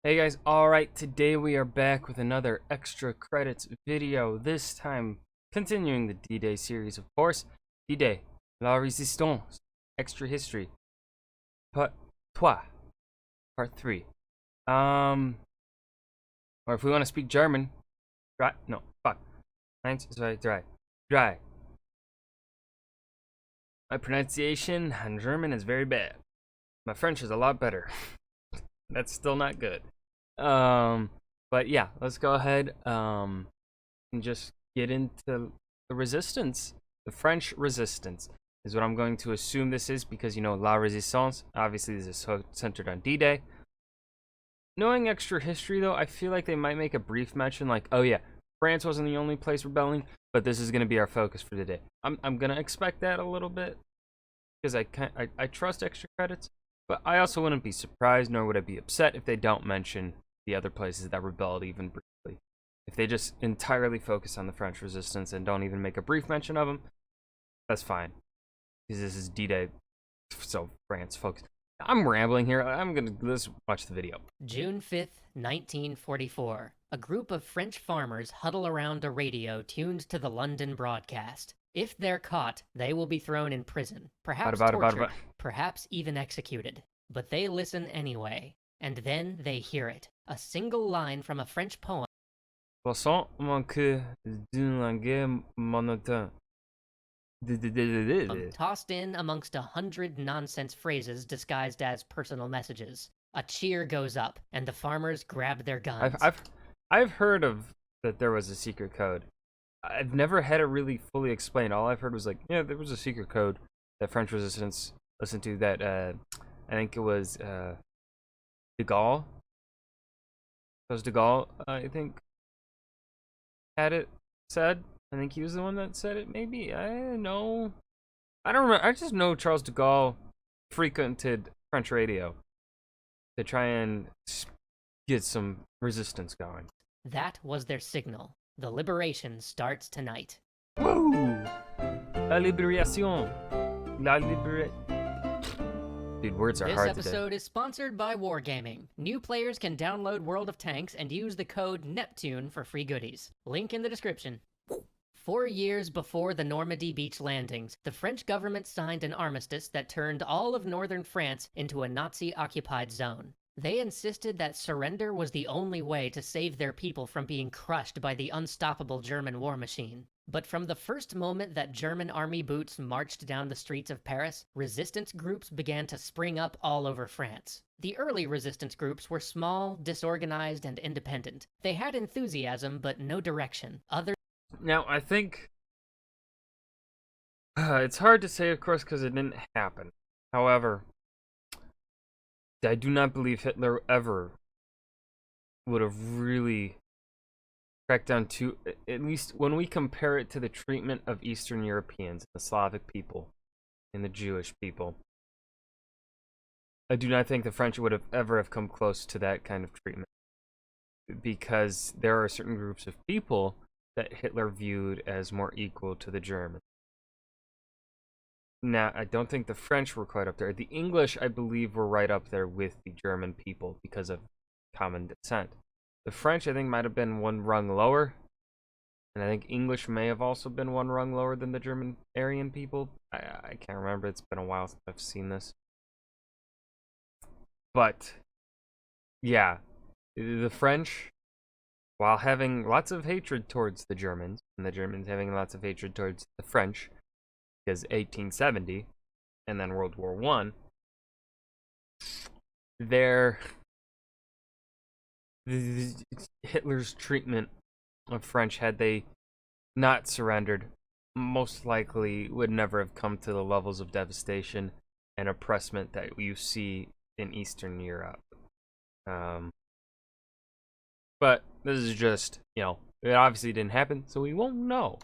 Hey guys, alright, today we are back with another extra credits video, this time continuing the D-Day series, of course. D-Day, La Résistance, Extra History, Part 3, Part 3. Or if we want to speak German, no, fuck. Eins, zwei, drei. Drei. My pronunciation on German is very bad. My French is a lot better. That's still not good. But yeah, let's go ahead and just get into the resistance. The French resistance is what I'm going to assume this is because, you know, La Résistance, obviously this is so centered on D-Day. Knowing extra history, though, I feel like they might make a brief mention like, oh yeah, France wasn't the only place rebelling, but this is going to be our focus for today. I'm going to expect that a little bit because I trust extra credits, but I also wouldn't be surprised nor would I be upset if they don't mention the other places that rebelled even briefly. If they just entirely focus on the French resistance and don't even make a brief mention of them, that's fine. Because this is D-Day, so France focus. I'm rambling here. Let's watch the video. June 5th, 1944. A group of French farmers huddle around a radio tuned to the London broadcast. If they're caught, they will be thrown in prison, perhaps tortured, perhaps even executed. But they listen anyway, and then they hear it. A single line from a French poem. Passons manque d'une langue monotone. Tossed in amongst 100 nonsense phrases disguised as personal messages. A cheer goes up, and the farmers grab their guns. I've heard of that there was a secret code. I've never had it really fully explained. All I've heard was like, yeah, there was a secret code that French resistance listened to that I think it was de Gaulle. It was de Gaulle, I think, had it said. I think he was the one that said it, maybe. I don't know. I don't remember. I just know Charles de Gaulle frequented French radio to try and get some resistance going. That was their signal. The liberation starts tonight. Woo! La libération. La libération. Dude, words are hard today. This episode is sponsored by Wargaming. New players can download World of Tanks and use the code NEPTUNE for free goodies. Link in the description. 4 years before the Normandy beach landings, the French government signed an armistice that turned all of northern France into a Nazi-occupied zone. They insisted that surrender was the only way to save their people from being crushed by the unstoppable German war machine. But from the first moment that German army boots marched down the streets of Paris, resistance groups began to spring up all over France. The early resistance groups were small, disorganized, and independent. They had enthusiasm, but no direction. Now, I think it's hard to say, of course, because it didn't happen. However, I do not believe Hitler ever would have really cracked down to, at least when we compare it to the treatment of Eastern Europeans, the Slavic people, and the Jewish people. I do not think the French would have ever come close to that kind of treatment. Because there are certain groups of people that Hitler viewed as more equal to the Germans. Now, I don't think the French were quite up there. The English, I believe, were right up there with the German people because of common descent. The French, I think, might have been one rung lower. And I think English may have also been one rung lower than the German Aryan people. I can't remember. It's been a while since I've seen this. But, yeah, the French, while having lots of hatred towards the Germans, and the Germans having lots of hatred towards the French, because 1870, and then World War I, Hitler's treatment of French, had they not surrendered, most likely would never have come to the levels of devastation and oppressment that you see in Eastern Europe. But this is just, you know, it obviously didn't happen, so we won't know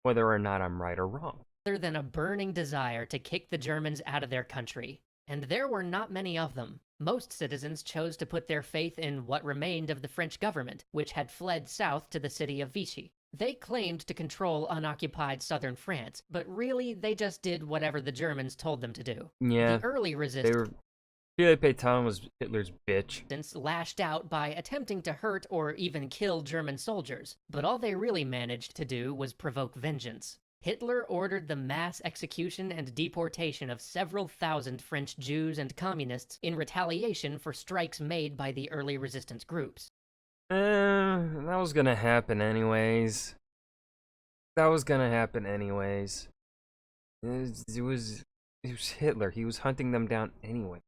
whether or not I'm right or wrong. Other than a burning desire to kick the Germans out of their country. And there were not many of them. Most citizens chose to put their faith in what remained of the French government, which had fled south to the city of Vichy. They claimed to control unoccupied southern France, but really they just did whatever the Germans told them to do. Yeah, the early resistance. Philippe Pétain was Hitler's bitch. Lashed out by attempting to hurt or even kill German soldiers, but all they really managed to do was provoke vengeance. Hitler ordered the mass execution and deportation of several thousand French Jews and communists in retaliation for strikes made by the early resistance groups. That was gonna happen anyways. It was Hitler. He was hunting them down anyway.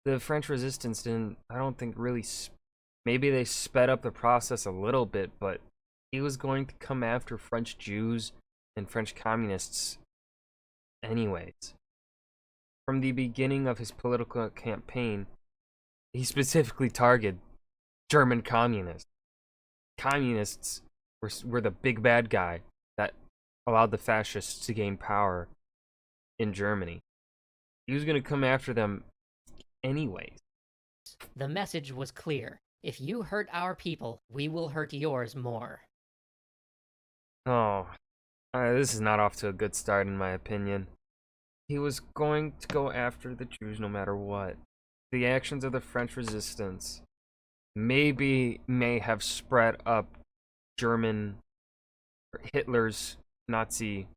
The French resistance didn't, I don't think, really. Maybe they sped up the process a little bit, but he was going to come after French Jews and French communists anyways. From the beginning of his political campaign, he specifically targeted German communists. Communists were the big bad guy that allowed the fascists to gain power in Germany. He was going to come after them anyways. The message was clear. If you hurt our people, we will hurt yours more. Oh, this is not off to a good start in my opinion. He was going to go after the Jews no matter what. The actions of the French resistance may have spread up Hitler's Nazi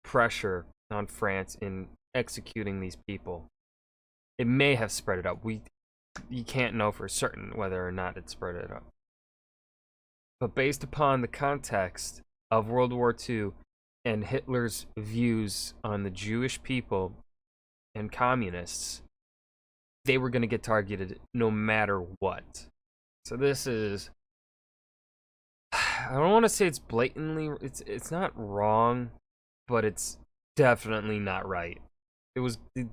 pressure on France in executing these people. It may have spread it up. You can't know for certain whether or not it spread it up. But based upon the context of World War II and Hitler's views on the Jewish people and communists, they were going to get targeted no matter what. So this is, I don't want to say it's blatantly, it's not wrong, but it's definitely not right.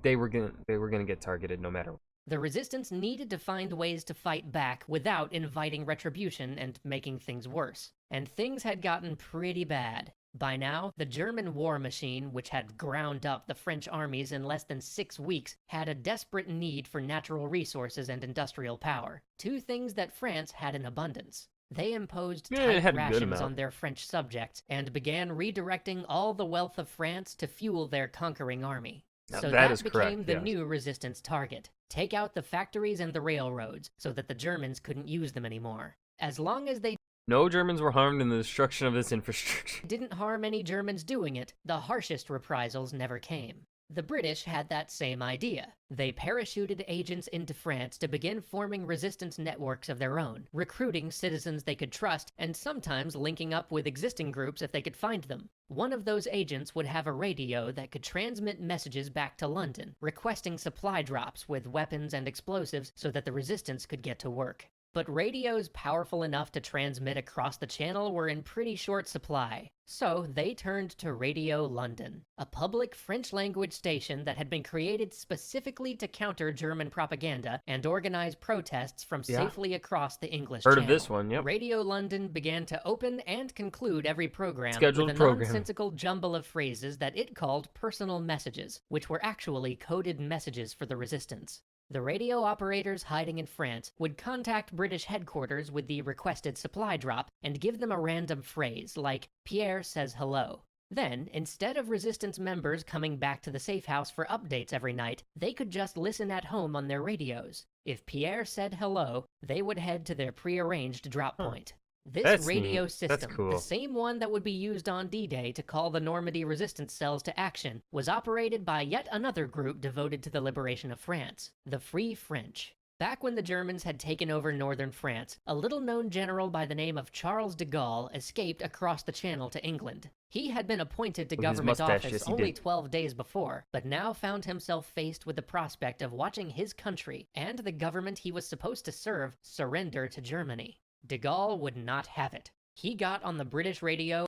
They were gonna get targeted no matter what. The resistance needed to find ways to fight back without inviting retribution and making things worse. And things had gotten pretty bad. By now, the German war machine, which had ground up the French armies in less than 6 weeks, had a desperate need for natural resources and industrial power, two things that France had in abundance. They imposed tight rations on their French subjects and began redirecting all the wealth of France to fuel their conquering army. Now, so that became the new resistance target. Take out the factories and the railroads so that the Germans couldn't use them anymore. As long as they No Germans were harmed in the destruction of this infrastructure. didn't harm any Germans doing it, the harshest reprisals never came. The British had that same idea. They parachuted agents into France to begin forming resistance networks of their own, recruiting citizens they could trust, and sometimes linking up with existing groups if they could find them. One of those agents would have a radio that could transmit messages back to London, requesting supply drops with weapons and explosives so that the resistance could get to work. But radios powerful enough to transmit across the channel were in pretty short supply. So they turned to Radio London, a public French-language station that had been created specifically to counter German propaganda and organize protests from safely across the English Channel. Heard of this one, yep. Radio London began to open and conclude every program Scheduled with a nonsensical jumble of phrases that it called personal messages, which were actually coded messages for the resistance. The radio operators hiding in France would contact British headquarters with the requested supply drop and give them a random phrase like, "Pierre says hello." Then, instead of resistance members coming back to the safe house for updates every night, they could just listen at home on their radios. If Pierre said hello, they would head to their prearranged drop point. This radio system, the same one that would be used on D-Day to call the Normandy resistance cells to action, was operated by yet another group devoted to the liberation of France, the Free French. Back when the Germans had taken over northern France, a little-known general by the name of Charles de Gaulle escaped across the Channel to England. He had been appointed to government office only 12 days before, but now found himself faced with the prospect of watching his country and the government he was supposed to serve surrender to Germany. De Gaulle would not have it. He got on the British radio.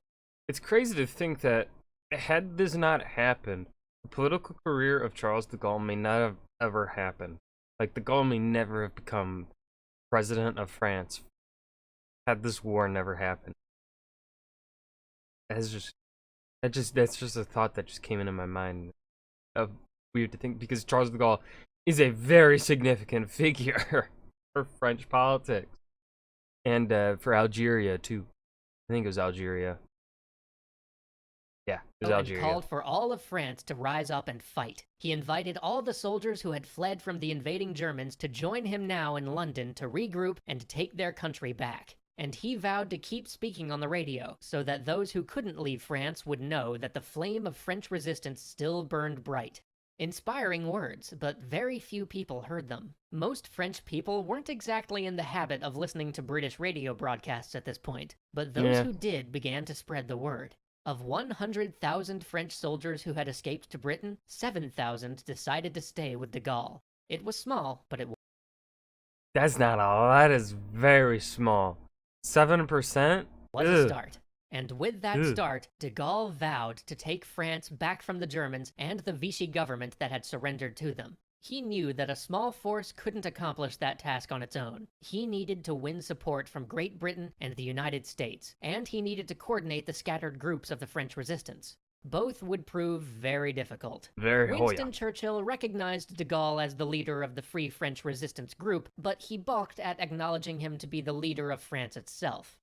It's crazy to think that had this not happened, the political career of Charles de Gaulle may not have ever happened. Like, de Gaulle may never have become president of France had this war never happened. That's just a thought that just came into my mind. Weird to think, because Charles de Gaulle is a very significant figure for French politics. And for Algeria, too. I think it was Algeria. Yeah, it was and Algeria. called for all of France to rise up and fight. He invited all the soldiers who had fled from the invading Germans to join him now in London to regroup and take their country back. And he vowed to keep speaking on the radio so that those who couldn't leave France would know that the flame of French resistance still burned bright. Inspiring words, but very few people heard them. Most French people weren't exactly in the habit of listening to British radio broadcasts at this point, but those who did began to spread the word. Of 100,000 French soldiers who had escaped to Britain, 7,000 decided to stay with de Gaulle. It was small, but it was. That's not all. That is very small. 7%? Was a start. And with that start, de Gaulle vowed to take France back from the Germans and the Vichy government that had surrendered to them. He knew that a small force couldn't accomplish that task on its own. He needed to win support from Great Britain and the United States, and he needed to coordinate the scattered groups of the French resistance. Both would prove very difficult. Winston Churchill recognized de Gaulle as the leader of the Free French Resistance group, but he balked at acknowledging him to be the leader of France itself.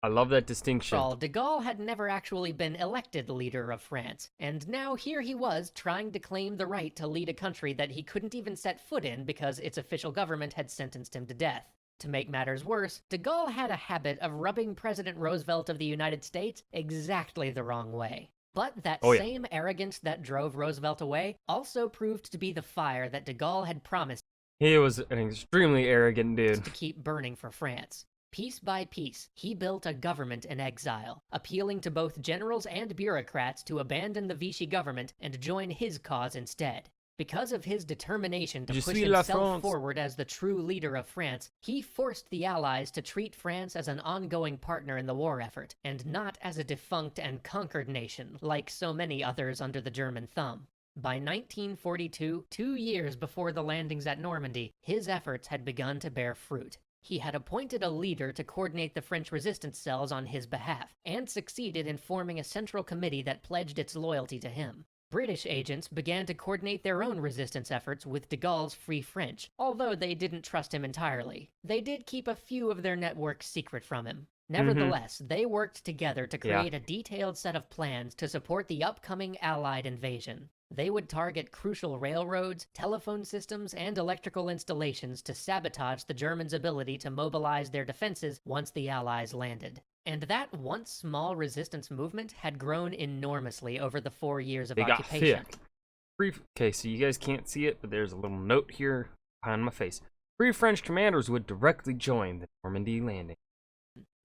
I love that distinction. After all, de Gaulle had never actually been elected leader of France, and now here he was trying to claim the right to lead a country that he couldn't even set foot in because its official government had sentenced him to death. To make matters worse, de Gaulle had a habit of rubbing President Roosevelt of the United States exactly the wrong way. But that same arrogance that drove Roosevelt away also proved to be the fire that de Gaulle had promised. He was an extremely arrogant dude. To keep burning for France. Piece by piece, he built a government in exile, appealing to both generals and bureaucrats to abandon the Vichy government and join his cause instead. Because of his determination to push himself forward as the true leader of France, he forced the Allies to treat France as an ongoing partner in the war effort, and not as a defunct and conquered nation, like so many others under the German thumb. By 1942, 2 years before the landings at Normandy, his efforts had begun to bear fruit. He had appointed a leader to coordinate the French resistance cells on his behalf, and succeeded in forming a central committee that pledged its loyalty to him. British agents began to coordinate their own resistance efforts with de Gaulle's Free French, although they didn't trust him entirely. They did keep a few of their networks secret from him. Nevertheless, they worked together to create a detailed set of plans to support the upcoming Allied invasion. They would target crucial railroads, telephone systems, and electrical installations to sabotage the Germans' ability to mobilize their defenses once the Allies landed. And that once small resistance movement had grown enormously over the 4 years of occupation. Okay, so you guys can't see it, but there's a little note here behind my face. Free French commanders would directly join the Normandy landing.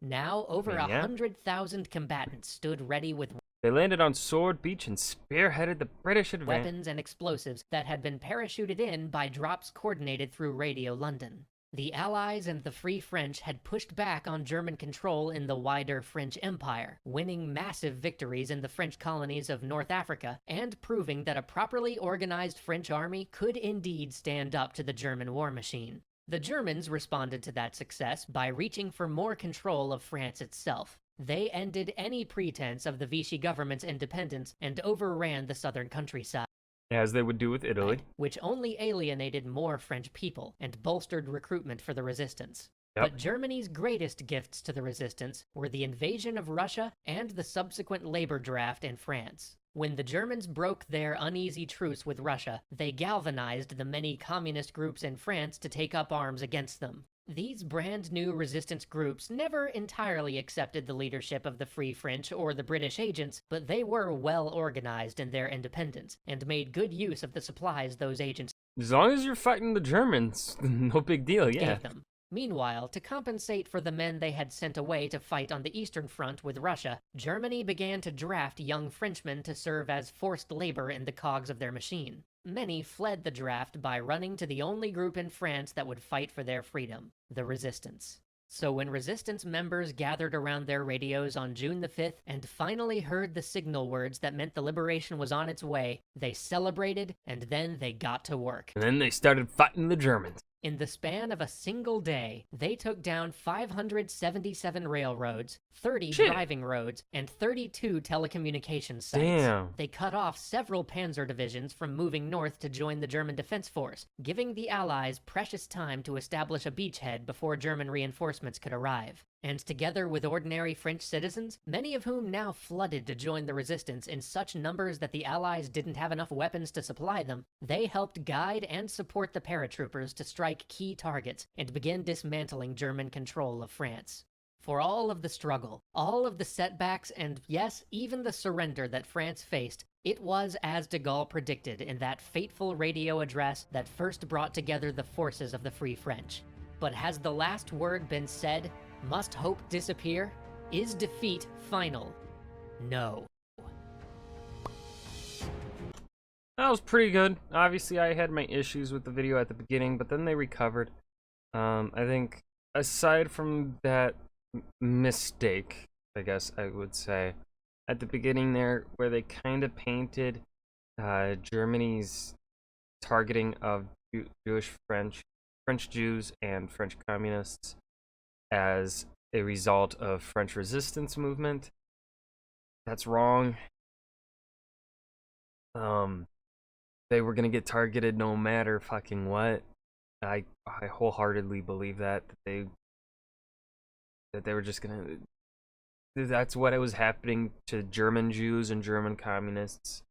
Now, over 100,000 combatants stood ready with They landed on Sword Beach and spearheaded the British advance. Weapons and explosives that had been parachuted in by drops coordinated through Radio London. The Allies and the Free French had pushed back on German control in the wider French Empire, winning massive victories in the French colonies of North Africa, and proving that a properly organized French army could indeed stand up to the German war machine. The Germans responded to that success by reaching for more control of France itself. They ended any pretense of the Vichy government's independence and overran the southern countryside. As they would do with Italy. Which only alienated more French people and bolstered recruitment for the resistance. But Germany's greatest gifts to the resistance were the invasion of Russia and the subsequent labor draft in France. When the Germans broke their uneasy truce with Russia, they galvanized the many communist groups in France to take up arms against them. These brand new resistance groups never entirely accepted the leadership of the Free French or the British agents, but they were well organized in their independence and made good use of the supplies those agents As long as you're fighting the Germans, no big deal, gave them. Meanwhile, to compensate for the men they had sent away to fight on the Eastern Front with Russia, Germany began to draft young Frenchmen to serve as forced labor in the cogs of their machine. Many fled the draft by running to the only group in France that would fight for their freedom, the Resistance. So when Resistance members gathered around their radios on June the 5th and finally heard the signal words that meant the liberation was on its way, they celebrated and then they got to work. And then they started fighting the Germans. In the span of a single day, they took down 577 railroads, 30 driving roads, and 32 telecommunications sites. Damn. They cut off several panzer divisions from moving north to join the German Defense Force, giving the Allies precious time to establish a beachhead before German reinforcements could arrive. And together with ordinary French citizens, many of whom now flooded to join the resistance in such numbers that the Allies didn't have enough weapons to supply them, they helped guide and support the paratroopers to strike key targets and begin dismantling German control of France. For all of the struggle, all of the setbacks, and yes, even the surrender that France faced, it was as de Gaulle predicted in that fateful radio address that first brought together the forces of the Free French. But has the last word been said? Must hope disappear? Is defeat final? No. That was pretty good. Obviously, I had my issues with the video at the beginning, but then they recovered. I think aside from that mistake, I guess I would say, at the beginning there, where they kind of painted Germany's targeting of Jewish French Jews and French communists as a result of French resistance movement. That's wrong. They were gonna get targeted no matter fucking what. I wholeheartedly believe that they were just gonna. That's what it was happening to German Jews and German communists,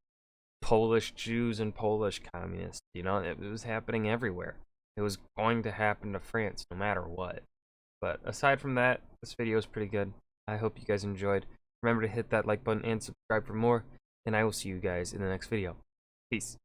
Polish Jews and Polish communists. You know, it was happening everywhere. It was going to happen to France no matter what. But aside from that, this video is pretty good. I hope you guys enjoyed. Remember to hit that like button and subscribe for more, and I will see you guys in the next video. Peace.